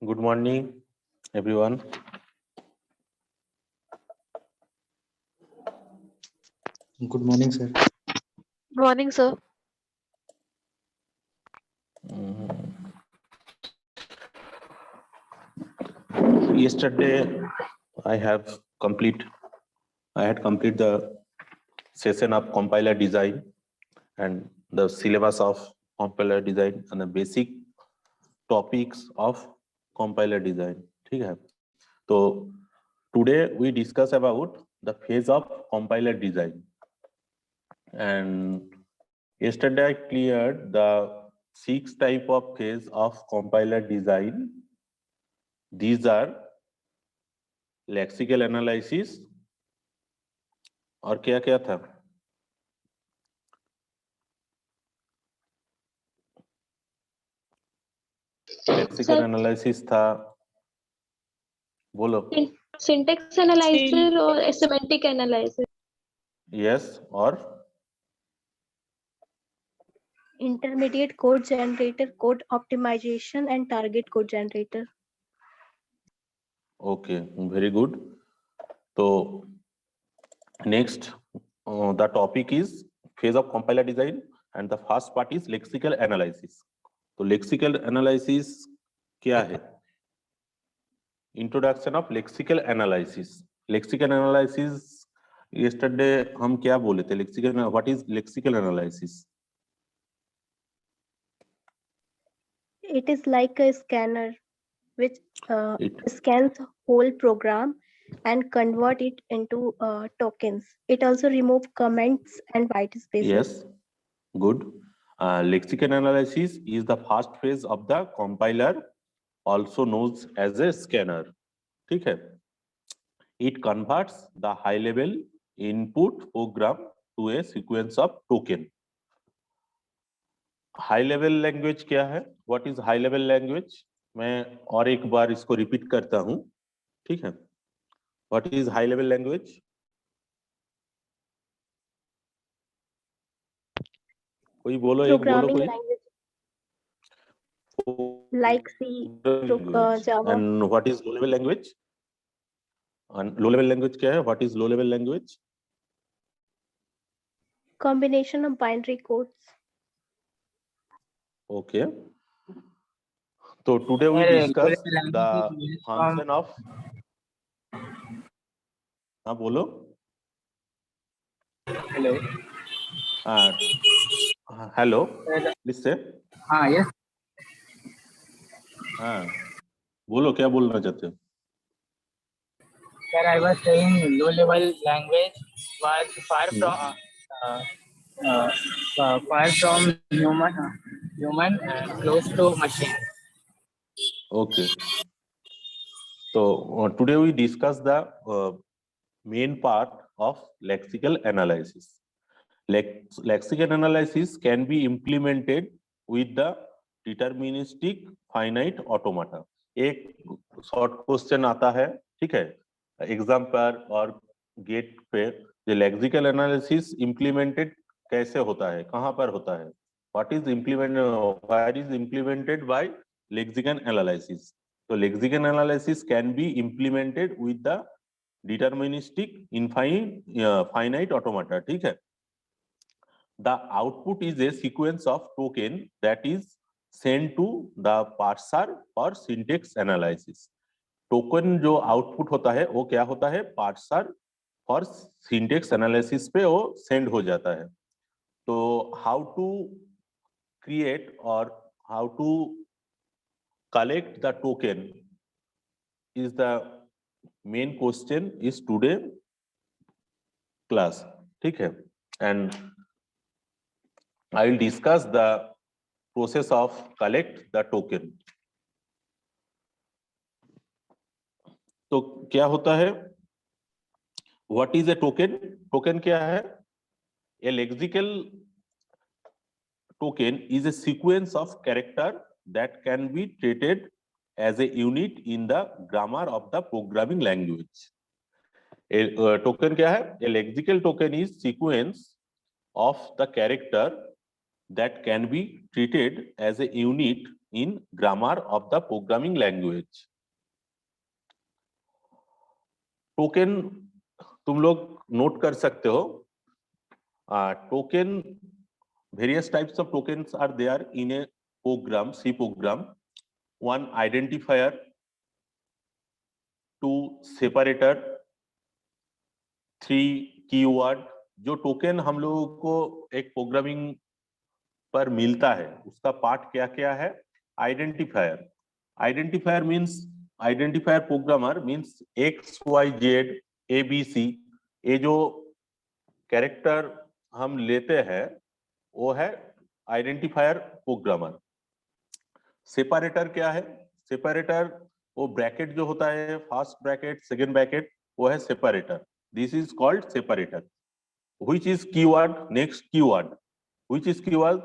Good morning, everyone. Good morning, sir. Morning, sir. Yesterday, I have complete. I had complete the session of compiler design and the syllabus of compiler design and the basic topics of compiler design. ठीक है? तो today we discuss about the phase of compiler design. And yesterday I cleared the 6 type of phase of compiler design. These are lexical analysis और क्या क्या था? Lexical analysis था, बोलो। Syntax analysis और semantic analysis. यस, और Intermediate code generator, code optimization, and target code generator. Okay, very good. तो next the topic is phase of compiler design and the first part is lexical analysis. तो lexical analysis क्या है? Introduction of lexical analysis. Lexical analysis yesterday हम क्या बोले थे? Lexical, what is lexical analysis? It is like a scanner which scans whole program and convert it into tokens. It also remove comments and white spaces. Yes, good. Lexical analysis is the first phase of the compiler, also known as a scanner. ठीक है? It converts the high-level input program to a sequence of token. High-level language क्या है? What is high-level language? मैं और एक बार इसको repeat करता हूँ, ठीक है? What is high-level language? कोई बोलो, एक बोलो Programming कोई। language like C, Java. And what is low-level language? And low-level language क्या है? What is low-level language? Combination of binary codes. Okay. So today we discuss the function of. हाँ बोलो। Hello. Hello. Please say. Yes. हाँ बोलो, क्या बोलना चाहते हो? Sir, I was saying low-level language was far from human and close to machine. Okay. So today we discuss the main part of lexical analysis. Lexical analysis can be implemented with the deterministic finite automata. एक short question आता है, ठीक है, exam पर और gate पे, जो lexical analysis implemented कैसे होता है, कहाँ पर होता है, what is implemented by lexical analysis. तो lexical analysis can be implemented with the deterministic finite automata. ठीक है? The output is a sequence of token that is sent to the parser for syntax analysis. Token जो output होता है वो क्या होता है? पार्सर फॉर सिंटेक्स एनालिसिस पे वो सेंड हो जाता है. तो हाउ टू क्रिएट और how to collect the token is the main question is today class. ठीक है? And I will discuss the process of collect the token. तो क्या होता है? What is a token? Token क्या है? A lexical token is a sequence of character that can be treated as a unit in the grammar of the programming language. A token क्या है? A lexical token is sequence of the character that can be treated as a unit in grammar of the programming language. Token तुम लोग note कर सकते हो. Token, various types of tokens are there in a program, C program. One identifier, two separator, three keyword. जो token हम लोगों को एक प्रोग्रामिंग पर मिलता है उसका पार्ट क्या क्या है? Identifier. Identifier means, identifier programmer means X Y Z A B C. ये जो कैरेक्टर हम लेते हैं वो है आइडेंटिफायर प्रोग्रामर. सेपरेटर क्या है? सेपरेटर वो ब्रैकेट जो होता है, फर्स्ट ब्रैकेट सेकंड ब्रैकेट, वो है separator. This is called separator. Which is keyword? Next keyword. Which is keyword?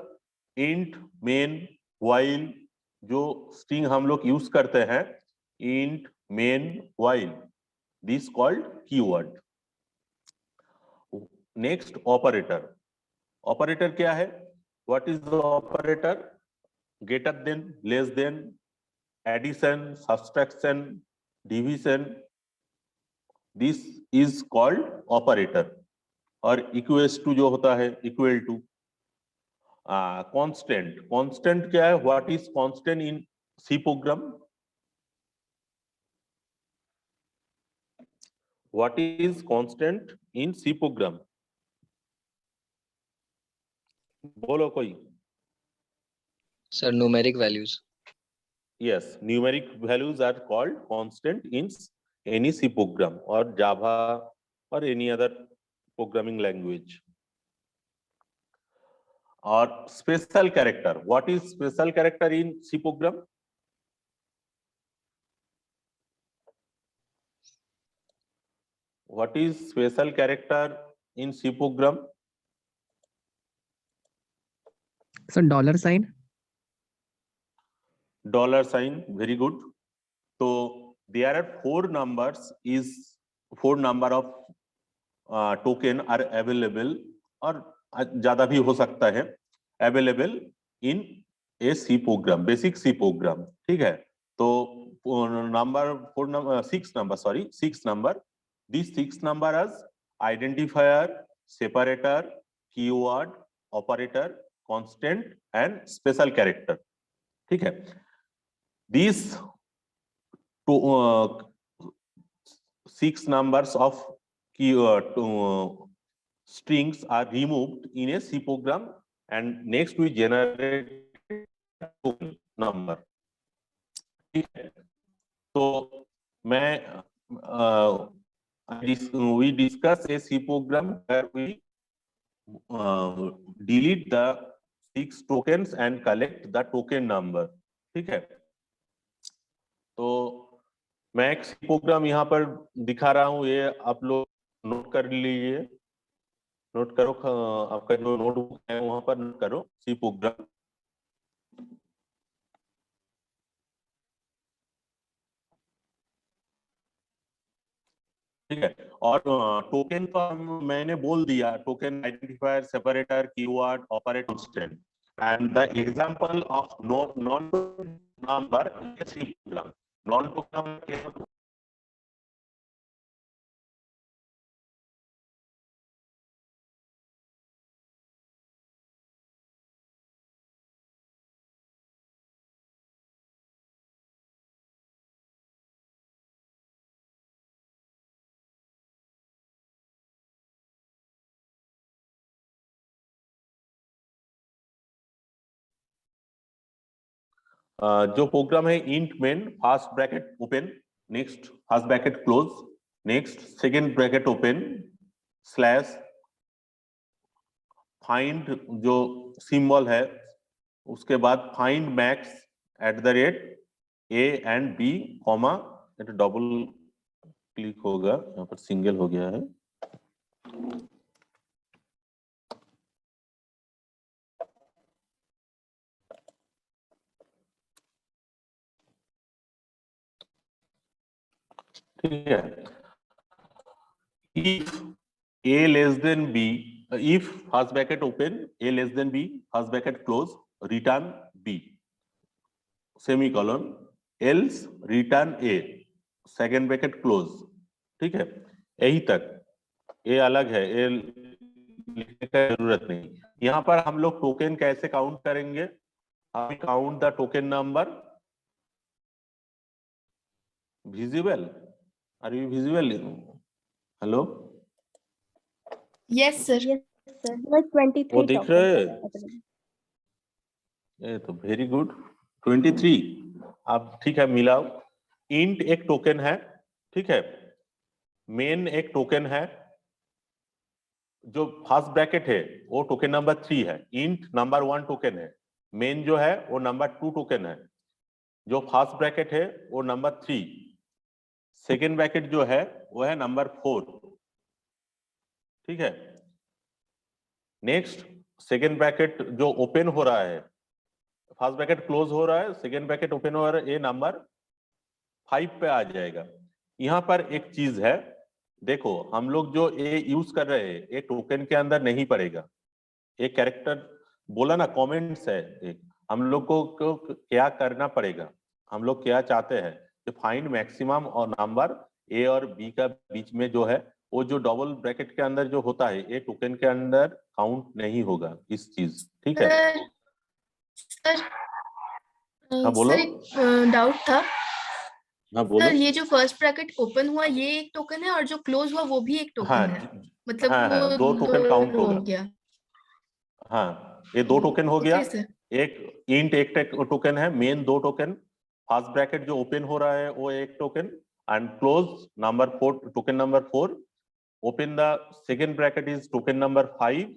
Int, main, while. जो स्ट्रिंग हम लोग यूज करते हैं, int, main, while, this called keyword. Next operator. Operator क्या है? What is the operator? greater than, less than, addition, subtraction, division, this is called operator. और equals to जो होता है, equal to. Constant. Constant क्या है? What is constant in C program? What is constant in C program? बोलो कोई. Sir, numeric values. Yes, numeric values are called constant in any C program or Java or any other programming language. Or special character. What is special character in C program? What is special character in C program? So dollar sign. Dollar sign, very good. So there are four numbers of token are available, और ज्यादा भी हो सकता है, available in a C program, basic C program. ठीक है. तो six number. These six number as identifier, separator, keyword, operator, constant and special character. ठीक है. These six numbers of strings are removed in a C program, and next we generate token number. ठीक है. तो we discuss a C program where we delete the 6 tokens and collect the token number. ठीक है. तो मैं एक C program यहाँ पर दिखा रहा हूँ, ये आप लोग नोट कर लीजिए. नोट करो, आपका जो नोटबुक है वहां पर नोट करो सी प्रोग्राम. ठीक है. और टोकन का मैंने बोल दिया, token identifier, separator, keyword, operator, constant. And the example of non number in C program. Non program जो प्रोग्राम है int main, first bracket open, next first bracket close, next second bracket open, slash, find जो symbol है, उसके बाद find max @ A and B, comma, double click होगा, यहाँ पर single हो गया है. ठीक है. If A less than B, if first bracket open, A less than B, first bracket close, return B. Semicolon, else return A, second bracket close. ठीक है, यही तक, ए अलग है, ए लिखने का जरूरत नहीं। यहाँ पर हम लोग टोकन कैसे काउंट करेंगे? हम count the token number visible, are you visible? Hello, Yes, sir. Yes, sir. There are 23 वो दिख रहे tokens हैं? available. ये तो वेरी गुड, 23। अब ठीक है, मिलाओ। इंट एक टोकन है, ठीक है, मेन एक टोकन है, जो फर्स्ट ब्रैकेट है वो टोकन नंबर 3 है, इंट नंबर 1 टोकन है, मेन जो है वो नंबर 2 टोकन है, जो फर्स्ट ब्रैकेट है वो नंबर 3, सेकेंड ब्रैकेट जो है वो है नंबर 4। ठीक है, नेक्स्ट सेकेंड ब्रैकेट जो ओपन हो रहा है, फर्स्ट ब्रैकेट क्लोज हो रहा है, सेकेंड ब्रैकेट ओपन हो रहा है, ये नंबर 5 पे आ जाएगा। यहाँ पर एक चीज है, देखो हम लोग जो ए यूज कर रहे हैं ये टोकन के अंदर नहीं पड़ेगा, एक कैरेक्टर बोला ना, कमेंट्स है एक, हम लोग को क्या करना पड़ेगा, हम लोग क्या चाहते हैं कि फाइंड मैक्सिमम और नंबर ए और बी का बीच में जो है, वो जो डबल ब्रैकेट के अंदर जो होता है ये टोकन के अंदर काउंट नहीं होगा, इस चीज। ठीक है, सर हाँ बोलो। सर एक डाउट था। हाँ बोलो। सर ये जो फर्स्ट ब्रैकेट ओपन हुआ ये एक टोकन है और जो क्लोज हुआ वो भी एक टोकन हाँ है, मतलब हाँ, वो हाँ, 2 टोकन काउंट हो होगा। गया। हाँ, ये 2 टोकन हो गया। Okay sir. एक इंट एक टोकन है, मेन 2 टोकन, फर्स्ट ब्रैकेट जो ओपन हो रहा है वो एक token, and close number 4, token number 4, open the second bracket is token number 5,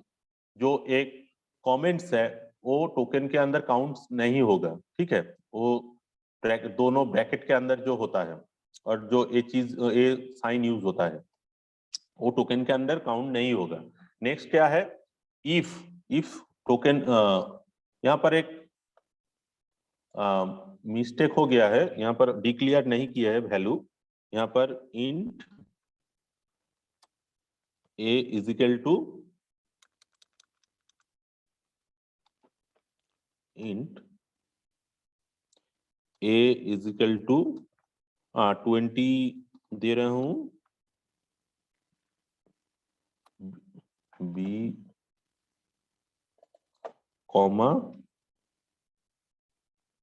जो एक कमेंट्स है वो टोकन के अंदर काउंट नहीं होगा। ठीक है, वो दोनों ब्रैकेट के अंदर जो होता है और जो ये चीज, ये साइन यूज होता है, वो टोकन के अंदर काउंट नहीं होगा। नेक्स्ट क्या है? इफ टोकन, यहाँ पर एक मिस्टेक हो गया है, यहाँ पर डिक्लेयर नहीं किया है वैल्यू, यहाँ पर int A is equal to int A is equal to 20 दे रहा हूं, B comma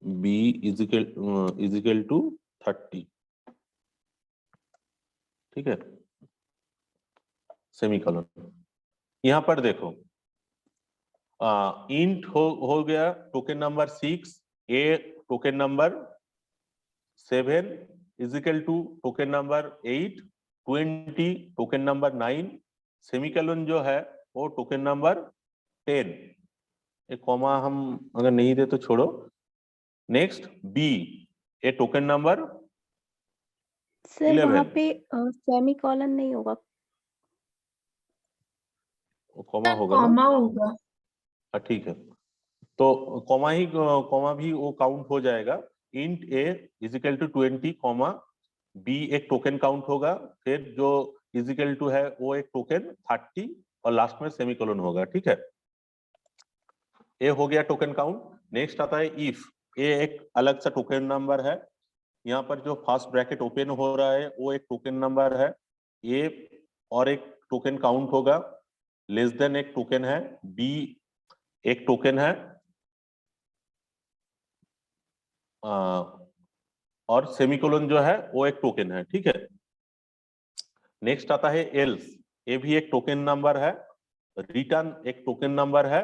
B is equal to 30। ठीक है, सेमीकोलन। यहां पर देखो, इंट हो गया token number 6, A token number 7 is equal to token number 8, 20 token number 9, semicolon जो है वो टोकन नंबर 10। एक कॉमा हम अगर नहीं दे तो छोड़ो। Next B, A token number sir 11, वहाँ पे सेमीकोलन नहीं होगा। कॉमा होगा ना? कॉमा होगा। ठीक है, तो कॉमा भी वो काउंट हो जाएगा। Int A is equal to 20 comma B एक टोकन काउंट होगा, फिर जो इज इक्वल टू है वो एक टोकन 30 और लास्ट में सेमीकोलन होगा। ठीक है, ए हो गया टोकन काउंट। नेक्स्ट आता है इफ, ए एक अलग सा टोकन नंबर है, यहाँ पर जो फर्स्ट ब्रैकेट ओपन हो रहा है वो एक टोकन नंबर है, ए और एक टोकन काउंट होगा, लेस देन एक टोकन है, बी एक टोकन है, और सेमीकोलन जो है वो एक टोकन है। ठीक है, नेक्स्ट आता है एल्स, ए भी एक टोकन नंबर है, रिटर्न एक टोकन नंबर है,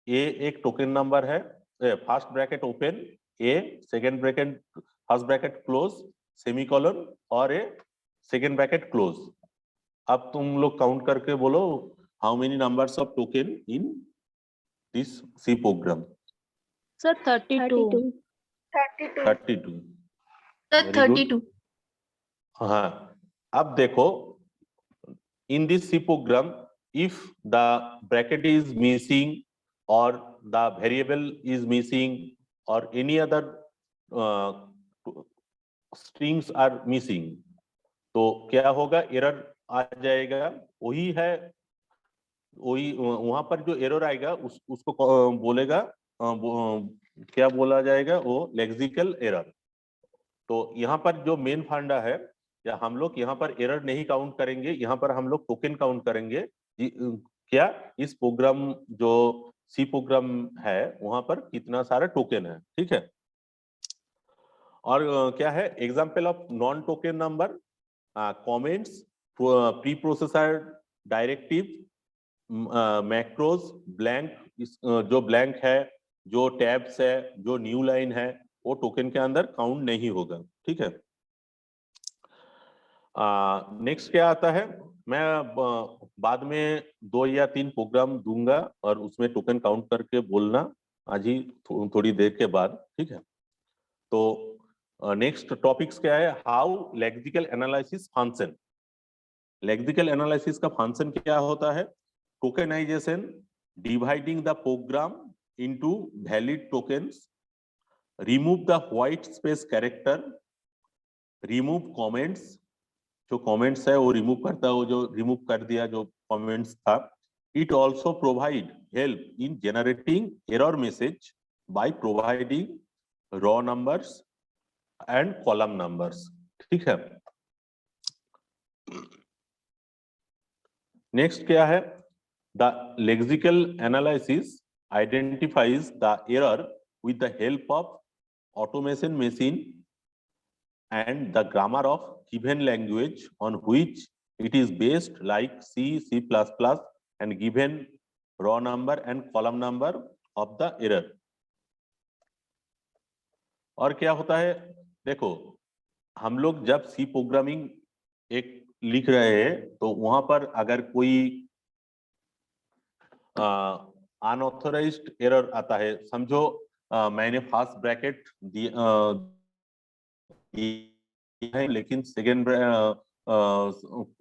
ए एक टोकन नंबर है, first bracket open A, second bracket first bracket close, semicolon और ए सेकेंड ब्रैकेट क्लोज। अब तुम लोग काउंट करके बोलो, how many numbers of token in this C program? Sir, 32. 32। Sir Very good. 32। हाँ, अब देखो, in this C program, if the bracket is missing or the variable is missing or any other strings are missing, तो क्या होगा? Error आ जाएगा। वही है, वही वहां पर जो एरर आएगा उसको बोलेगा क्या बोला जाएगा, वो लेक्सिकल एरर। तो यहाँ पर जो मेन फंडा है, या हम लोग यहाँ पर एरर नहीं काउंट करेंगे, यहाँ पर हम लोग टोकन काउंट करेंगे। क्या इस प्रोग्राम जो सी प्रोग्राम है वहां पर कितना सारा टोकन है, ठीक है। और क्या है example of non token number, comments, pre processor directive, macros, blank, जो ब्लैंक है, जो टैब्स है, जो न्यू लाइन है, वो टोकन के अंदर काउंट नहीं होगा, ठीक है। नेक्स्ट क्या आता है, मैं बाद में 2 या 3 प्रोग्राम दूंगा और उसमें टोकन काउंट करके बोलना आज ही थोड़ी देर के बाद, ठीक है। तो नेक्स्ट टॉपिक्स क्या है, how lexical analysis function. Lexical analysis का फंक्शन क्या होता है, tokenization, dividing the programme into valid tokens, remove the white space character, remove comments, जो कमेंट्स है वो रिमूव करता है, वो जो रिमूव कर दिया जो कमेंट्स था। It also provide help in generating error message by providing raw numbers and column numbers, ठीक है। नेक्स्ट क्या है, the lexical analysis identifies the error with the help of automation machine and the grammar of given language on which it is based, like C, C++, and given raw number and column number of the error। और क्या होता है, देखो हम लोग जब सी programming एक लिख रहे हैं तो वहां पर अगर कोई अनऑथोराइज्ड एरर आता है, समझो मैंने फर्स्ट ब्रैकेट है लेकिन सेकेंड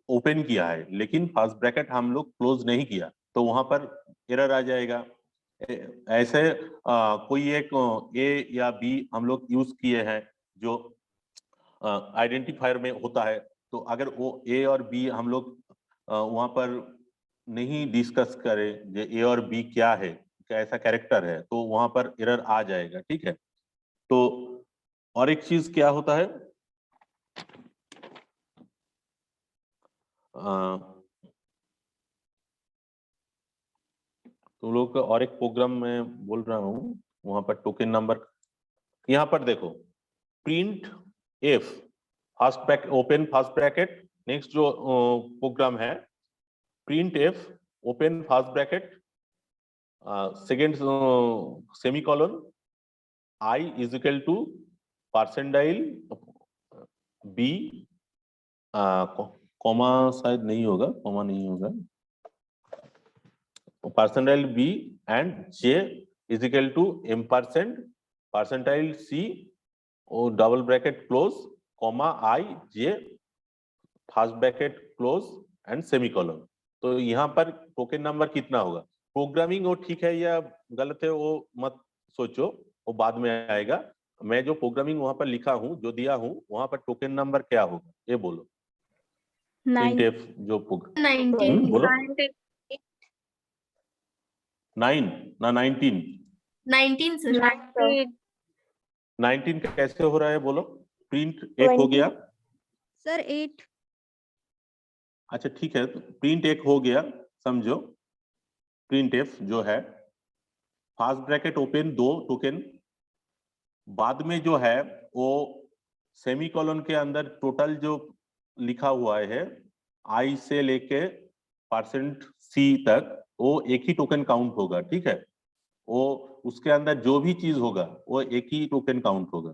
ओपन किया है, लेकिन फर्स्ट ब्रैकेट हम लोग क्लोज नहीं किया, तो वहां पर एरर आ जाएगा। ऐसे कोई एक ए या बी हम लोग यूज किए हैं जो आइडेंटिफायर में होता है, तो अगर वो ए और बी हम लोग वहां पर नहीं डिस्कस करें जे ए और बी क्या है, क्या ऐसा कैरेक्टर है, तो वहां पर एरर आ जाएगा, ठीक है। तो और एक चीज क्या होता है, तुम लोग का और एक प्रोग्राम में बोल रहा हूँ, वहां पर टोकन नंबर, यहाँ पर देखो print F first bracket open first bracket, next जो प्रोग्राम है print F open first bracket second semicolon I is equal to percentile B, comma शायद नहीं होगा, कॉमा नहीं होगा, percentile B and J is equal to ampersand percentile C और double bracket close comma I J first bracket close and semicolon. तो यहाँ पर token number कितना होगा, प्रोग्रामिंग वो ठीक है या गलत है वो मत सोचो, वो बाद में आएगा। मैं जो प्रोग्रामिंग वहां पर लिखा हूँ, जो दिया हूँ, वहां पर टोकन नंबर क्या होगा ये बोलो। 9 जो 19 बोलो 9 ना 19, 19 सर 19 कैसे हो रहा है बोलो, प्रिंट एक हो गया सर 8 अच्छा ठीक है, तो प्रिंट एक हो गया, समझो प्रिंट एफ जो है फर्स्ट ब्रैकेट ओपन 2 टोकन, बाद में जो है वो सेमीकोलन के अंदर टोटल जो लिखा हुआ है आई से लेके परसेंट सी तक, वो एक ही टोकन काउंट होगा, ठीक है। वो उसके अंदर जो भी चीज होगा वो एक ही टोकन काउंट होगा।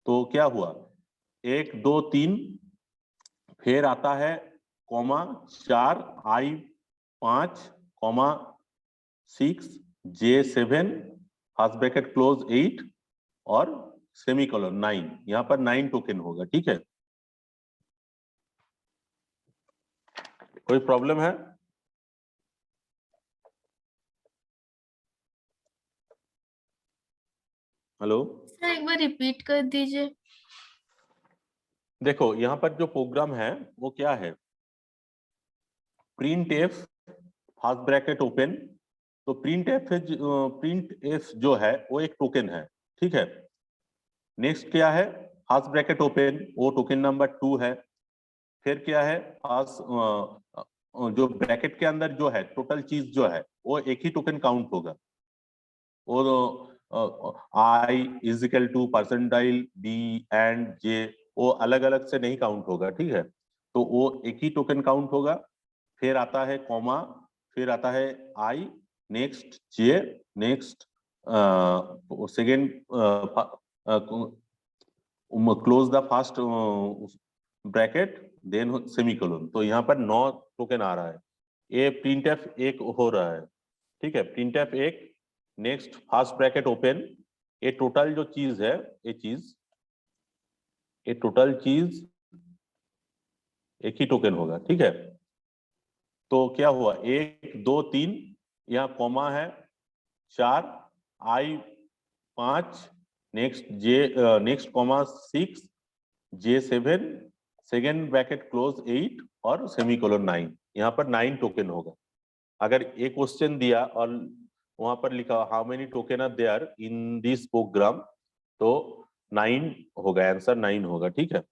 तो क्या हुआ 1 2 3, फिर आता है कॉमा 4 आई 5 कॉमा 6 जे 7 फर्स्ट ब्रैकेट क्लोज 8 और सेमीकोलन 9, यहाँ पर 9 टोकन होगा, ठीक है। कोई प्रॉब्लम है? हेलो सर एक बार रिपीट कर दीजिए। देखो यहाँ पर जो प्रोग्राम है वो क्या है, print F first bracket open तो प्रिंट एफ जो है वो एक टोकन है, ठीक है। नेक्स्ट क्या है, फास्ट ब्रैकेट ओपन, वो टोकन नंबर 2 है। फिर क्या है, जो ब्रैकेट के अंदर जो है टोटल चीज जो है वो एक ही टोकन काउंट होगा। वो I is equal to percentile B and J, वो अलग अलग से नहीं काउंट होगा, ठीक है। तो वो एक ही टोकन काउंट होगा। फिर आता है कॉमा, फिर आता है I, next J, next second close the first bracket, then semicolon. तो यहाँ पर 9 टोकन आ रहा है। ये प्रिंटफ एक हो रहा है, ठीक है। प्रिंटफ एक, नेक्स्ट फर्स्ट ब्रैकेट ओपन, ये टोटल जो चीज है, ये टोटल चीज एक ही टोकन होगा, ठीक है। तो क्या हुआ, 1 2 3, यहाँ कॉमा है 4, आई 5, नेक्स्ट जे, नेक्स्ट कॉमा 6, जे 7, सेकेंड ब्रैकेट क्लोज 8 और सेमीकोलन 9। यहाँ पर 9 टोकन होगा। अगर एक क्वेश्चन दिया और वहां पर लिखा how many token are there in this program, तो 9 होगा, आंसर 9 होगा, ठीक है।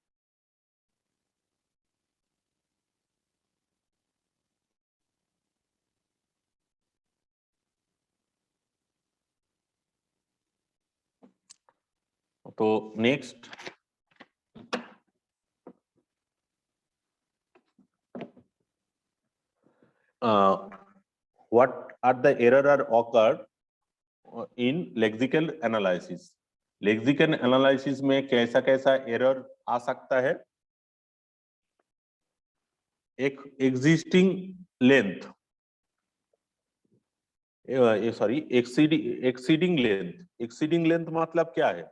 तो next what are the error are occurred in lexical analysis? Lexical analysis में कैसा कैसा एरर आ सकता है। एक existing length, sorry exceeding length. Exceeding length मतलब क्या है,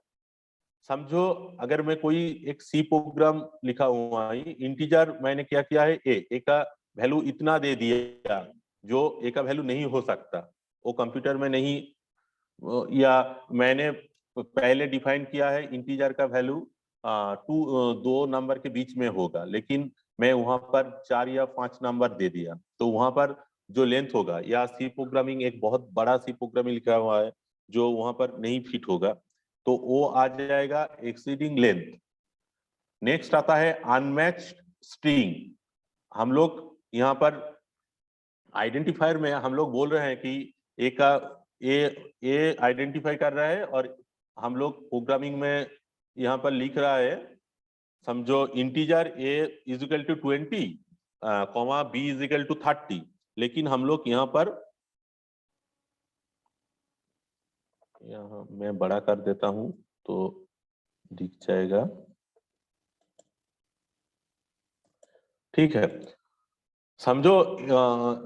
समझो अगर मैं कोई एक सी प्रोग्राम लिखा हुआ है, इंटीजर मैंने क्या किया है, ए का वैल्यू इतना दे दिया जो ए का वैल्यू नहीं हो सकता, वो कंप्यूटर में नहीं, या मैंने पहले डिफाइन किया है इंटीजर का वैल्यू 2 नंबर के बीच में होगा, लेकिन मैं वहां पर 4 या 5 नंबर दे दिया, तो वहां पर जो लेंथ होगा, या सी प्रोग्रामिंग एक बहुत बड़ा सी प्रोग्रामिंग लिखा हुआ है जो वहां पर नहीं फिट होगा, तो वो आ जाएगा एक्सीडिंग लेंथ। नेक्स्ट आता है अनमैच्ड स्ट्रिंग। हम लोग यहाँ पर आइडेंटिफायर में हम लोग बोल रहे हैं कि ए का ए आइडेंटिफाई कर रहा है, और हम लोग प्रोग्रामिंग में यहाँ पर लिख रहा है, समझो integer A is equal to 20, comma B is equal to 30, लेकिन हम लोग यहाँ पर, यहाँ मैं बड़ा कर देता हूं तो दिख जाएगा, ठीक है। समझो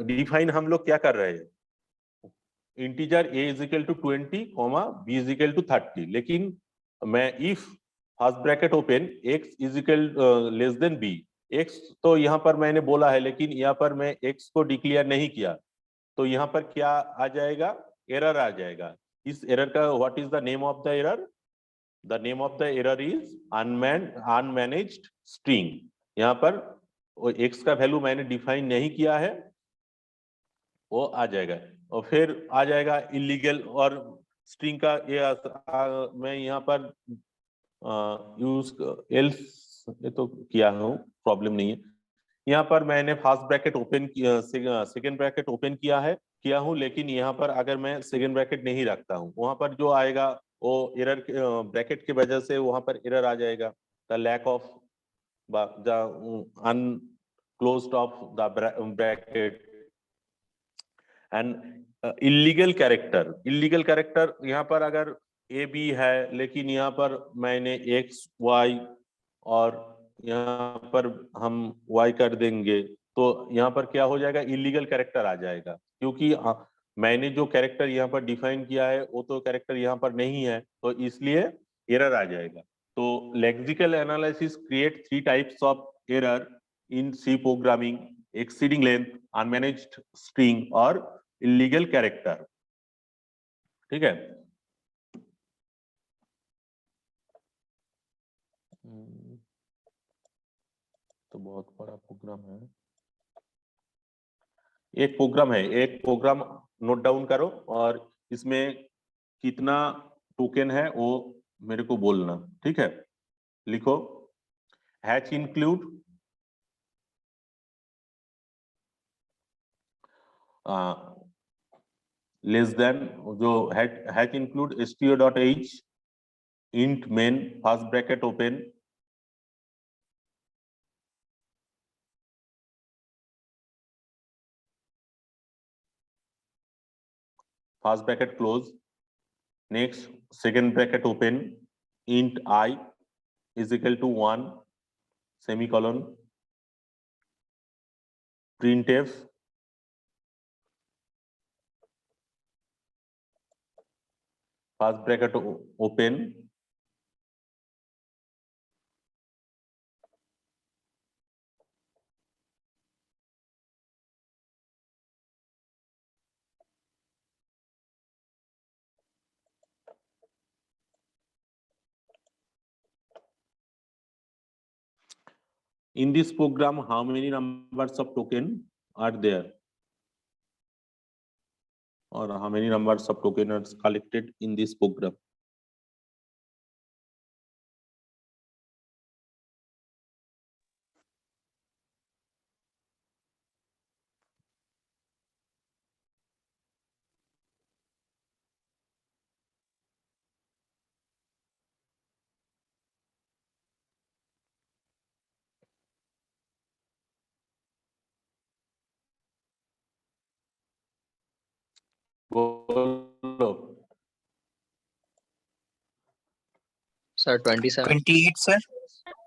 डिफाइन हम लोग क्या कर रहे हैं, integer a is equal to 20, comma b is equal to 30, लेकिन मैं if first bracket open x is equal less than b, x तो यहाँ पर मैंने बोला है, लेकिन यहाँ पर मैं x को डिक्लेयर नहीं किया, तो यहाँ पर क्या आ जाएगा, एरर आ जाएगा। इस एरर का what is the name of the error, the name of the error is unmanaged string. यहाँ पर x का वैल्यू मैंने डिफाइन नहीं किया है, वो आ जाएगा। और फिर आ जाएगा इलीगल और स्ट्रिंग का, मैं यहाँ पर यूज एल्स ये तो किया हूँ, प्रॉब्लम नहीं है। यहाँ पर मैंने फर्स्ट ब्रैकेट ओपन किया, सेकेंड ब्रैकेट ओपन किया हूँ, लेकिन यहाँ पर अगर मैं सेकेंड ब्रैकेट नहीं रखता हूँ, वहां पर जो आएगा वो एरर ब्रैकेट की वजह से वहां पर एरर आ जाएगा, the lack of the unclosed of the bracket and illegal character. यहाँ पर अगर ए बी है, लेकिन यहाँ पर मैंने एक्स वाई और यहाँ पर हम वाई कर देंगे, तो यहाँ पर क्या हो जाएगा, इलीगल कैरेक्टर आ जाएगा, क्योंकि मैंने जो कैरेक्टर यहाँ पर डिफाइन किया है वो तो कैरेक्टर यहाँ पर नहीं है, तो इसलिए एरर आ जाएगा। तो lexical analysis create 3 types of error in C programming, exceeding length, unmanaged string और इलीगल कैरेक्टर, ठीक है। तो बहुत बड़ा प्रोग्राम है, एक प्रोग्राम नोट डाउन करो और इसमें कितना टोकन है वो मेरे को बोलना, ठीक है। लिखो हैच इंक्लूड लेस देन, जो hatch include stio.h int main first bracket open first bracket close, next second bracket open, int I is equal to 1 semicolon, printf first bracket open, in this program how many numbers of token are there, or how many numbers of token are collected in this program? बोलो। Sir, 27. 28, sir.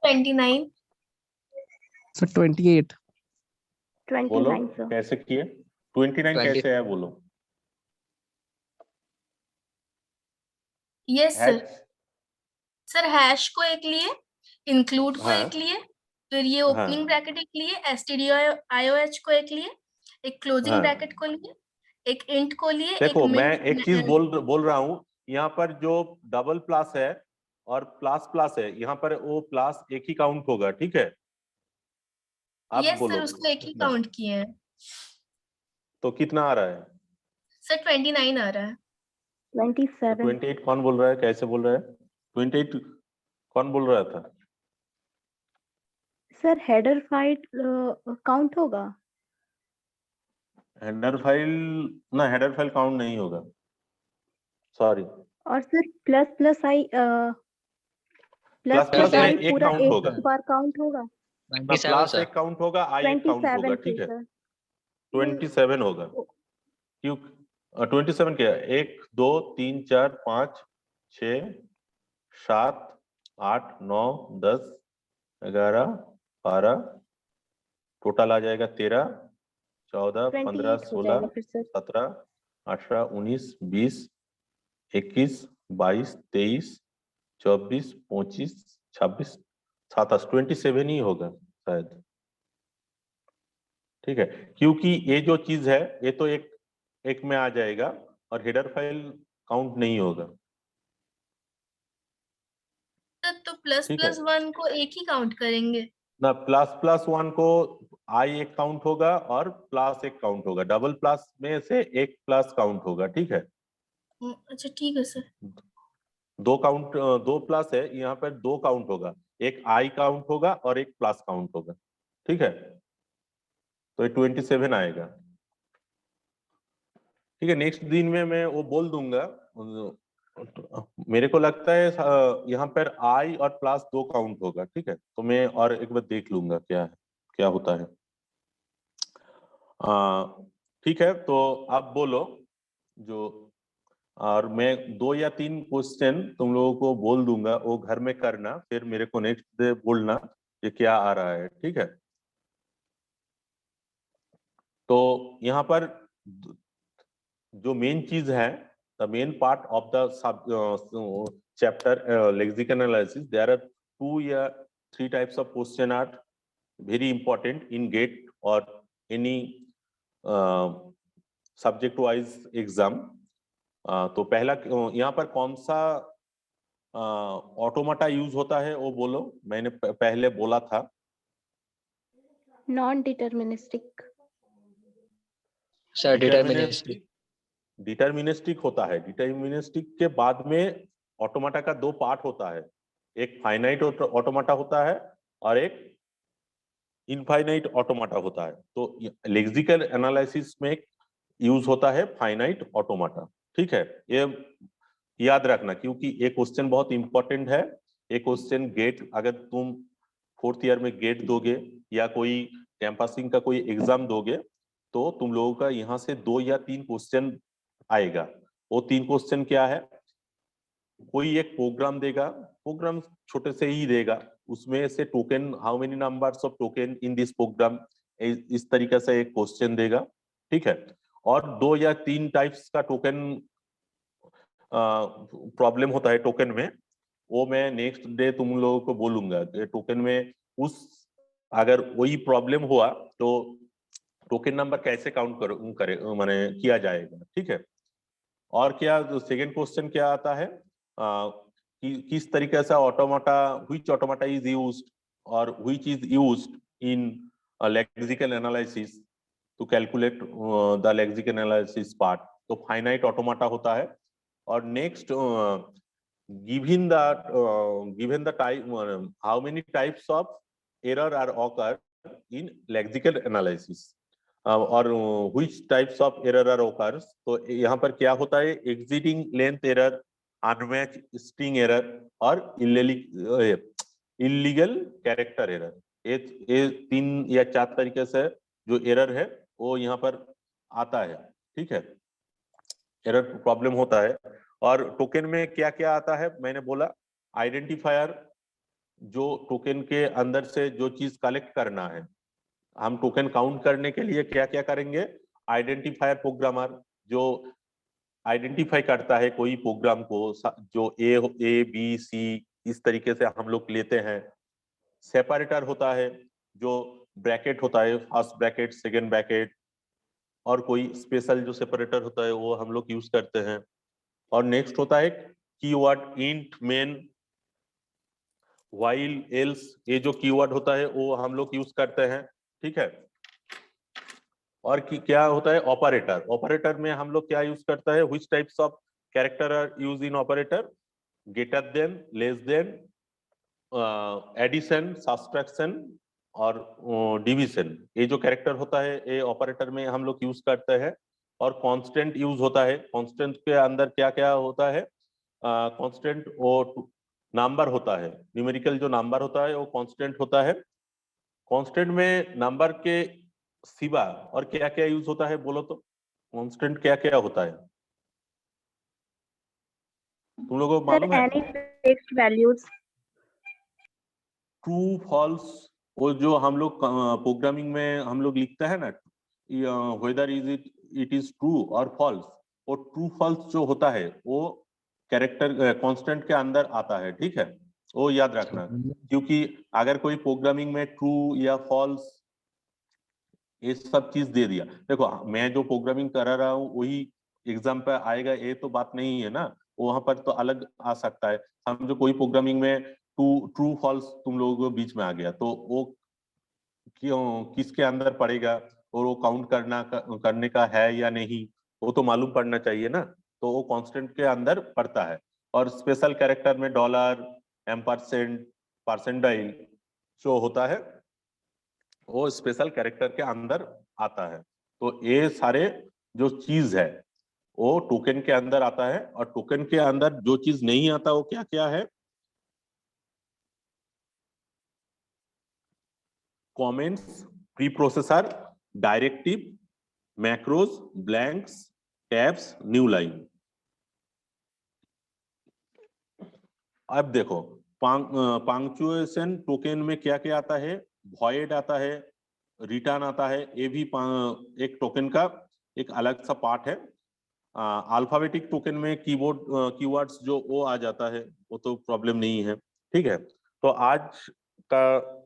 29. Sir, 28. 29, sir. कैसे किए? 29 20. कैसे है बोलो? Yes sir. Hatch sir hash को एक लिए, include को हाँ। एक लिए, फिर ये हाँ। ओपनिंग ब्रैकेट एक लिए, stdioh को एक लिए, एक क्लोजिंग हाँ। ब्रैकेट को लिए, एक इंट को लिए, देखो एक मैं main- एक चीज बोल रहा हूँ, यहाँ पर जो डबल प्लस है और प्लस प्लस है, यहाँ पर वो प्लस एक ही काउंट होगा, ठीक है। आप यस बोलो सर, उसको एक ही कितना? काउंट किए हैं। तो कितना आ रहा है? सर 29 आ रहा है। 27. 28 कौन बोल रहा है, कैसे बोल रहा है? 28 कौन बोल रहा था? सर हेडर फाइल काउंट होगा? हेडर फाइल ना, हेडर फाइल काउंट नहीं होगा, सॉरी। और सर प्लस प्लस आई प्लस प्लस में आई एक पूरा काउंट एक होगा बार काउंट होगा? ना, 27, प्लस sir. एक काउंट होगा, आई एक काउंट होगा, 27 ठीक है। सर। 27 होगा, क्यों 27 क्या? 1 2 3 4 5 6 7 8 9 10 11 12, टोटल आ जाएगा 13 14 15 28 हो 16 जाएगा फिर सर। 17 18 19 20 21 22 23 24 25 26 27, 27 ही होगा शायद, ठीक है। क्योंकि ये जो चीज है ये तो एक में आ जाएगा और हेडर फाइल काउंट नहीं होगा, सर तो प्लस ठीक है प्लस 1 को एक ही काउंट करेंगे ना। प्लस 1 को आई एक काउंट होगा और प्लस एक काउंट होगा, डबल प्लस में से एक प्लस काउंट होगा, ठीक है। अच्छा ठीक है सर। दो प्लस है, यहाँ पर 2 काउंट होगा, एक आई काउंट होगा और एक प्लस काउंट होगा, ठीक है। तो ये 27 आएगा, ठीक है। नेक्स्ट दिन में मैं वो बोल दूंगा। मेरे को लगता है यहाँ पर आई और प्लस 2 काउंट होगा, ठीक है। तो मैं और एक बार देख लूंगा क्या होता है। ठीक है, तो आप बोलो जो, और मैं 2 या 3 क्वेश्चन तुम लोगों को बोल दूंगा, वो घर में करना, फिर मेरे को नेक्स्ट डे बोलना ये क्या आ रहा है, ठीक है। तो यहाँ पर जो मेन चीज है, the main part of the chapter lexical analysis, there are 2 या 3 types of question are very important in GATE और एनी सब्जेक्ट वाइज एग्जाम। तो पहला यहाँ पर कौन सा ऑटोमाटा यूज होता है वो बोलो, मैंने पहले बोला था। Non deterministic. Sir, deterministic. Deterministic होता है, डिटर्मिनिस्टिक के बाद में ऑटोमाटा का दो पार्ट होता है, एक फाइनाइट ऑटोमाटा होता है और एक इनफाइनाइट ऑटोमाटा होता है। तो लेक्सिकल एनालिसिस में यूज होता है फाइनाइट ऑटोमाटा, ठीक है। ये याद रखना क्योंकि ये क्वेश्चन बहुत इंपॉर्टेंट है। ये क्वेश्चन गेट, अगर तुम 4th ईयर में गेट दोगे या कोई कैंपसिंग का कोई एग्जाम दोगे तो तुम लोगों का यहाँ से 2 या 3 क्वेश्चन आएगा। वो 3 क्वेश्चन क्या है, कोई एक प्रोग्राम देगा, प्रोग्राम छोटे से ही देगा, उसमें से token, how many numbers of token in this program, इस तरीके से एक क्वेश्चन देगा, ठीक है। और 2 या 3 टाइप्स का टोकन प्रॉब्लम होता है टोकन में, वो मैं नेक्स्ट डे तुम लोगों को बोलूंगा कि टोकन में उस अगर वही प्रॉब्लम हुआ तो टोकन नंबर कैसे काउंट करे माने किया जाएगा, ठीक है। और क्या सेकंड क्वेश्चन क्या आता है, किस तरीके से automata, which automata is used और which is used in lexical analysis to calculate the lexical analysis part. तो फाइनाइट ऑटोमाटा होता है। और next given the type, how many types of error are occur in lexical analysis और which types of error are occurs। तो यहाँ पर क्या होता है, exiting length error, unmatched string error और illegal character error। ये 3 या 4 तरीके से जो एरर है वो यहाँ पर आता है, ठीक है। एरर प्रॉब्लम होता है। और टोकन में क्या क्या आता है, मैंने बोला आइडेंटिफायर, जो टोकन के अंदर से जो चीज कलेक्ट करना है, हम टोकन काउंट करने के लिए क्या क्या करेंगे, आइडेंटिफायर प्रोग्रामर जो आइडेंटिफाई करता है कोई प्रोग्राम को, जो ए बी सी इस तरीके से हम लोग लेते हैं। सेपरेटर होता है जो ब्रैकेट होता है, फर्स्ट ब्रैकेट, सेकेंड ब्रैकेट, और कोई स्पेशल जो सेपरेटर होता है वो हम लोग यूज करते हैं। और नेक्स्ट होता है keyword, int, main, while, else, ये जो कीवर्ड होता है वो हम लोग यूज करते हैं, ठीक है। और क्या होता है ऑपरेटर, ऑपरेटर में हम लोग क्या यूज करता है, which types of character are use in operator, greater than, less than, addition, subtraction और डिवीजन। ये जो कैरेक्टर होता है ये ऑपरेटर में हम लोग यूज करते हैं। और कांस्टेंट यूज होता है, कांस्टेंट के अंदर क्या क्या होता है, कांस्टेंट वो नंबर होता है, न्यूमेरिकल जो नंबर होता है वो कांस्टेंट होता है। कांस्टेंट में नंबर के सिवा और क्या क्या यूज होता है बोलो तो, कांस्टेंट क्या क्या होता है तुम लोगों को मालूम है? any fixed values। True, false, वो जो हम लोग प्रोग्रामिंग में हम लोग लिखते हैं ना, वेदर इट इज ट्रू और फॉल्स, वो ट्रू फॉल्स जो होता है वो कैरेक्टर कांस्टेंट के अंदर आता है, ठीक है। वो याद रखना, क्योंकि अगर कोई प्रोग्रामिंग में ट्रू या फॉल्स ये सब चीज दे दिया, देखो मैं जो प्रोग्रामिंग करा रहा हूँ वही एग्जाम पे आएगा ये तो बात नहीं है ना, वहां पर तो अलग आ सकता है। हम जो कोई प्रोग्रामिंग में ट्रू फॉल्स तुम लोगों के बीच में आ गया तो वो क्यों किसके अंदर पड़ेगा और वो काउंट करने का है या नहीं, वो तो मालूम पड़ना चाहिए ना। तो वो कांस्टेंट के अंदर पड़ता है। और स्पेशल कैरेक्टर में डॉलर, एम्परसेंट, परसेंटाइल जो होता है वो स्पेशल कैरेक्टर के अंदर आता है। तो ये सारे जो चीज है वो टोकन के अंदर आता है। और टोकन के अंदर जो चीज नहीं आता वो क्या क्या है, comments, pre processor, directive, macros, blanks, tabs, new line. अब देखो पंक्चुएशन टोकन में क्या क्या आता है, वॉइड आता है, रिटर्न आता है, ये भी एक टोकन का एक अलग सा पार्ट है। अल्फाबेटिक टोकन में कीबोर्ड कीवर्ड्स जो वो आ जाता है, वो तो प्रॉब्लम नहीं है, ठीक है। तो आज का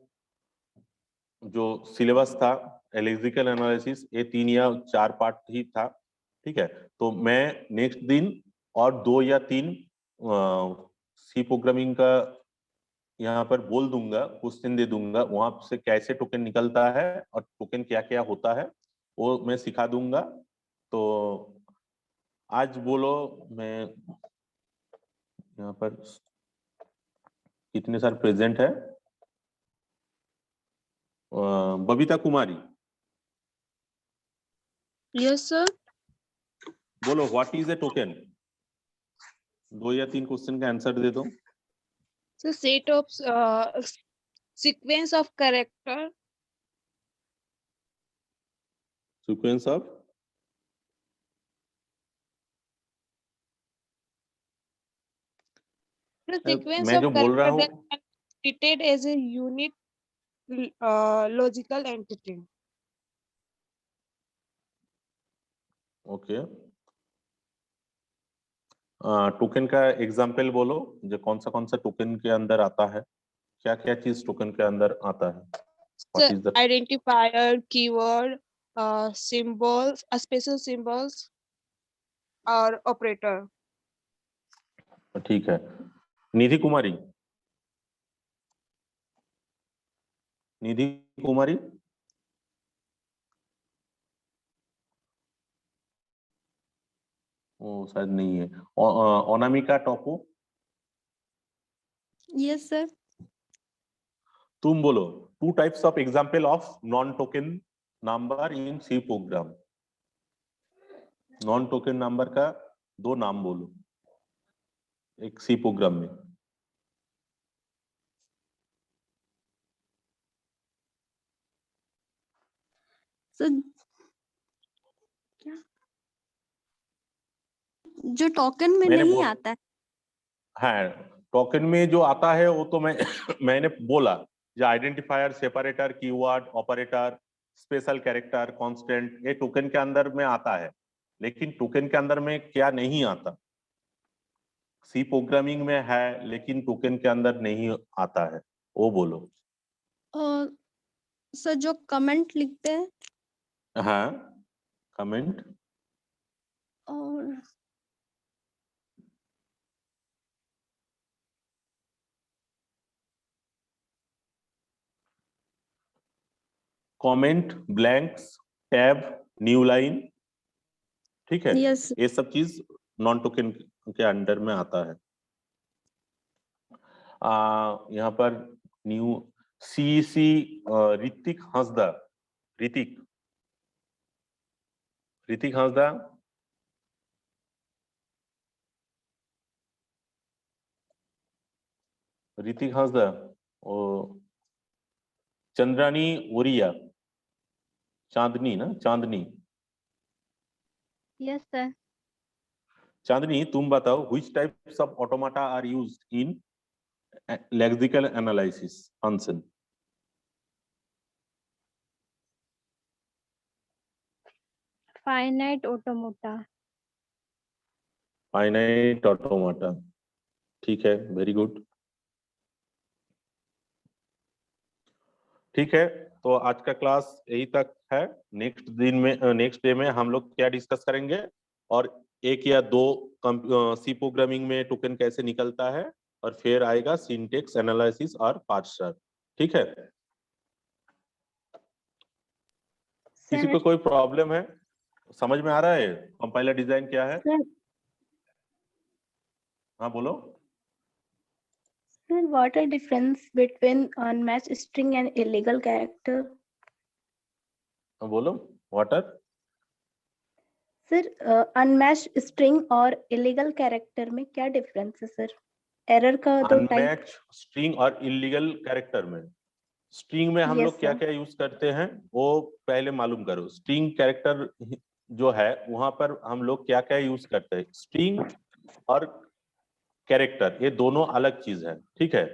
जो सिलेबस था लेक्सिकल एनालिसिस ये 3 या 4 पार्ट ही था, ठीक है। तो मैं नेक्स्ट दिन और 2 या 3 सी प्रोग्रामिंग का यहाँ पर बोल दूंगा, क्वेश्चन दे दूंगा, वहां से कैसे टोकन निकलता है और टोकन क्या क्या होता है वो मैं सिखा दूंगा। तो आज बोलो, मैं यहाँ पर कितने सारे प्रेजेंट है? बबीता कुमारी, Yes, sir. बोलो व्हाट इज ए टोकन? 2 या 3 क्वेश्चन का आंसर दे दो। So set of sequence of character. Sequence of The sequence मैं of जो बोल रहा character हूँ, that can be treated as a unit logical entity. Okay, token का एग्जाम्पल बोलो, जो कौन सा टोकन के अंदर आता है, क्या क्या चीज टोकन के अंदर आता है? So what is the identifier, keyword, symbols, special symbols, or operator. ठीक है। निधि कुमारी, निधि कुमारी, वो शायद नहीं है। Anamika टॉपो, Yes, sir. तुम बोलो 2 types of example of non token number in C program. Non token number का 2 नाम बोलो एक सी प्रोग्राम में। So क्या जो टोकन में मैंने नहीं बोल आता है? हाँ, टोकन में जो आता है वो तो मैंने बोला, जो identifier, separator, keyword, operator, special character, constant, ये टोकन के अंदर में आता है। लेकिन टोकन के अंदर में क्या नहीं आता? सी प्रोग्रामिंग में है लेकिन टोकन के अंदर नहीं आता है, वो बोलो। सर जो कमेंट लिखते हैं हाँ, कमेंट, और comment, blanks, tab, new line, ठीक है, यस ये सब चीज नॉन टोकन के अंडर में आता है। यहाँ पर न्यू सीसी ऋतिक हंसदा, ऋतिक हंसदा, ऋतिक हंसदा, और चंद्रानी ओरिया, चांदनी ना, चांदनी, यस सर। चांदनी तुम बताओ which types of automata are used in lexical analysis? Answer. Finite automata. Finite automata, ठीक है, वेरी गुड। ठीक है, तो आज का क्लास यही तक है। नेक्स्ट डे में हम लोग क्या डिस्कस करेंगे, और 1 या 2 सी प्रोग्रामिंग में टोकन कैसे निकलता है, और फिर आएगा सिंटेक्स एनालिसिस और पार्सर। ठीक है, किसी को कोई प्रॉब्लम है? समझ में आ रहा है कंपाइलर डिजाइन क्या है? सर हाँ बोलो। Sir what are difference between unmatched string and illegal character? हाँ बोलो, वाटर। सर अनमैच्ड स्ट्रिंग और इलीगल कैरेक्टर में क्या डिफरेंस है सर? एरर का तो टाइप। अनमैच स्ट्रिंग और इलीगल कैरेक्टर में, स्ट्रिंग में हम Yes, लोग क्या sir. क्या यूज करते हैं वो पहले मालूम करो। स्ट्रिंग कैरेक्टर जो है वहां पर हम लोग क्या क्या यूज करते हैं। स्ट्रिंग और कैरेक्टर ये दोनों अलग चीज है, ठीक है।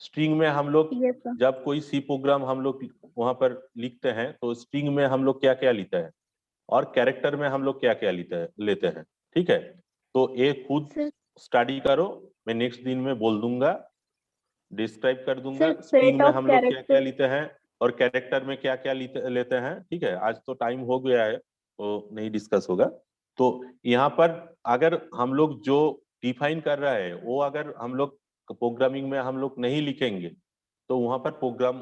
स्ट्रिंग में हम लोग Yes, sir. जब कोई सी प्रोग्राम हम लोग वहां पर लिखते हैं तो स्ट्रिंग में हम लोग क्या क्या लेते हैं, और कैरेक्टर में हम लोग क्या क्या लेते हैं, ठीक है। तो ये खुद Sir, स्टडी करो, मैं नेक्स्ट दिन में बोल दूंगा, डिस्क्राइब कर दूंगा। sir, स्ट्रिंग set में of हम लोग क्या क्या characters. लेते हैं और कैरेक्टर में क्या क्या लेते हैं, ठीक है। आज तो टाइम हो गया है तो नहीं डिस्कस होगा। तो यहाँ पर अगर हम लोग जो डिफाइन कर रहा है वो अगर हम लोग प्रोग्रामिंग में हम लोग नहीं लिखेंगे तो वहां पर प्रोग्राम